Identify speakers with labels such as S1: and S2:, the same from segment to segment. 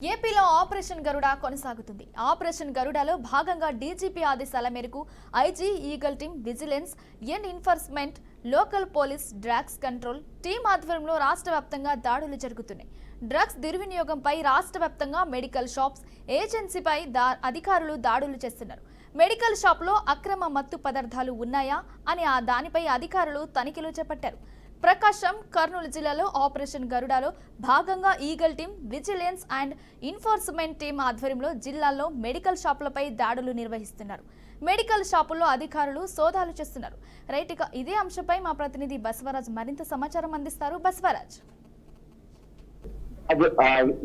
S1: ఏపీలో ఆపరేషన్ గరుడ కొనసాగుతుంది. ఆపరేషన్ గరుడలో భాగంగా డీజీపీ ఆదేశాల మేరకు IG, eagle team, vigilance, enforcement, local police, drugs control team ఆధ్వర్యంలో రాష్ట్ర వ్యాప్తంగా దాడులు జరుగుతున్నాయి. డ్రగ్స్ దుర్వినియోగంపై రాష్ట్ర వ్యాప్తంగా మెడికల్ షాప్స్, ఏజెన్సీపై అధికారులు దాడులు చేస్తున్నారు. మెడికల్ షాప్లో అక్రమ మత్తు పదార్థాలు ఉన్నాయా అని దానిపై అధికారులు తనిఖీలు చేపట్టారు. ప్రకాశం, కర్నూలు జిల్లాలో ఆపరేషన్ గరుడలో భాగంగా eagle team, vigilance and enforcement team ఆధ్వర్యంలో జిల్లాల్లో మెడికల్ షాపులపై దాడులు నిర్వహిస్తున్నారు. మెడికల్ షాపుల్లో అధికారులు సోదాలు చేస్తున్నారు. రైట్, ఇక ఇదే అంశంపై మా ప్రతినిధి బసవరాజ్ మరింత సమాచారం అందిస్తారు. బసవరాజ్,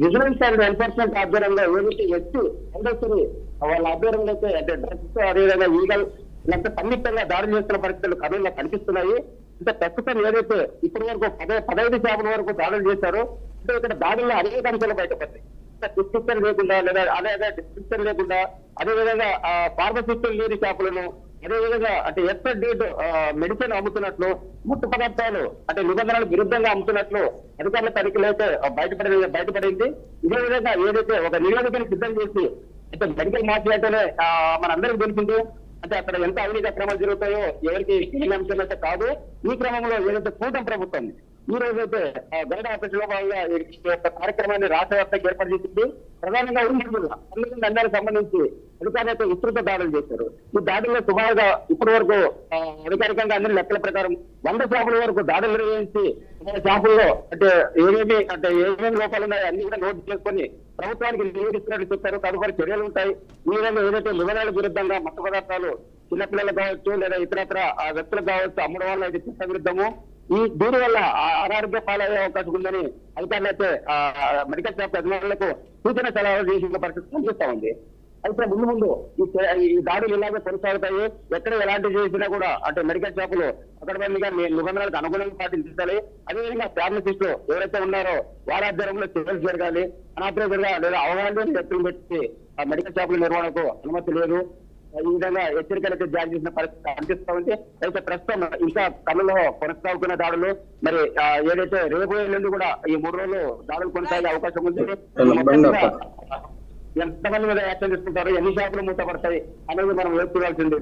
S2: విజిలెన్స్ అండ్ ఎన్ఫోర్స్మెంట్ ఆధ్వర్యంలో ఏదైతే ఇండస్ట్రీ వాళ్ళ ఆధ్వర్యంలో అయితే డ్రగ్స్ అదేవిధంగా ఈగల్ ఇలాంటి సంయుక్తంగా దాడులు చేస్తున్న పరిస్థితులు కర్నూలులో కనిపిస్తున్నాయి. అంటే ప్రస్తుతం ఏదైతే ఇప్పటి వరకు 15 శాతం వరకు దాడులు చేశారో, అంటే ఇక్కడ దాడుల్లో అనేక అంశాలు బయటపడతాయి. డిస్క్రిప్షన్ లేకుండా లేదా అదే డిస్క్రిప్షన్ లేకుండా అదేవిధంగా ఫార్మసిస్టులు లేని షాపులను, అదేవిధంగా అంటే ఎక్స్పైర్ డేట్ మెడిసిన్ అమ్ముతున్నట్లు, ముట్టు పదార్థాలు అంటే నిబంధనలకు విరుద్ధంగా అమ్ముతున్నట్లు అధికారుల తనిఖీలు అయితే బయటపడింది. ఇదే విధంగా ఏదైతే ఒక నివేదికను సిద్ధం చేసి అంటే మెడికల్ మాఫియా అంటేనే మనందరికీ తెలిసింది. అంటే అక్కడ ఎంత అవినీతి అక్రమాలు జరుగుతాయో ఎవరికి తెలియని అంశం అయితే కాదు. ఈ క్రమంలో ఏదైతే కూటమి ప్రభుత్వం ఈ రోజైతే గరుడ ఆపరేషన్ లో భాగంగా కార్యక్రమాన్ని రాష్ట్ర వ్యాప్తంగా ఏర్పాటు చేసింది. ప్రధానంగా అందరికి సంబంధించి అధికారులతో విస్తృత దాడులు చేశారు. ఈ దాడుల్లో సుమారుగా ఇప్పటి వరకు అధికారికంగా అందరి లెక్కల ప్రకారం 100 షాపుల వరకు దాడులు నిర్వహించి షాపుల్లో ఏమేమి లోపాలు ఉన్నాయో అన్ని కూడా నోట్ చేసుకొని ప్రభుత్వానికి నివేదిస్తున్నట్టు చెప్పారు. తదుపరి చర్యలు ఉంటాయి. ఈ విధంగా ఏదైతే నిబంధనలకు విరుద్ధంగా మత్తు పదార్థాలు చిన్నపిల్లలు కావచ్చు లేదా ఇతరత్ర వ్యక్తులకు కావచ్చు అమ్మడం వల్ల అయితే చట్ట విరుద్ధము. దీని వల్ల అనారోగ్య పాలయ్యే అవకాశం ఉందని అధికారులు అయితే మెడికల్ షాప్ యజమానులకు సూచన సలహాలు చేసిన పరిస్థితి కనిపిస్తా ఉంది. అయితే ముందు ఈ దాడులు ఇలాగే కొనసాగుతాయి. ఎక్కడ ఎలాంటి చేసినా కూడా అంటే మెడికల్ షాపులు అకడమిగా నిబంధనలకు అనుగుణంగా పాటించాలి. అదేవిధంగా ఫార్మసిస్టులు ఎవరైతే ఉన్నారో వారి ఆధ్వర్యంలో చర్యలు జరగాలి. అనాథ్రంగా లేదా అవగాహన వ్యక్తులు పెట్టి ఆ మెడికల్ షాపుల నిర్వహణకు అనుమతి లేదు. ఈ విధంగా హెచ్చరికలైతే జారీ చేసిన పరిస్థితి కనిపిస్తా ఉంది. అయితే ప్రస్తుతం ఇంకా కళ్ళలో కొనసాగుతున్న దాడులు మరి ఏదైతే రేపు ఎల్లుండి కూడా ఈ 3 రోజులు దాడులు కొనసాగే అవకాశం ఉంది. ఎంతమంది మీద యాక్షన్ తీసుకుంటారు, ఎన్ని షాపులు మూతపడతాయి అనేది మనం వేసుకోవాల్సింది.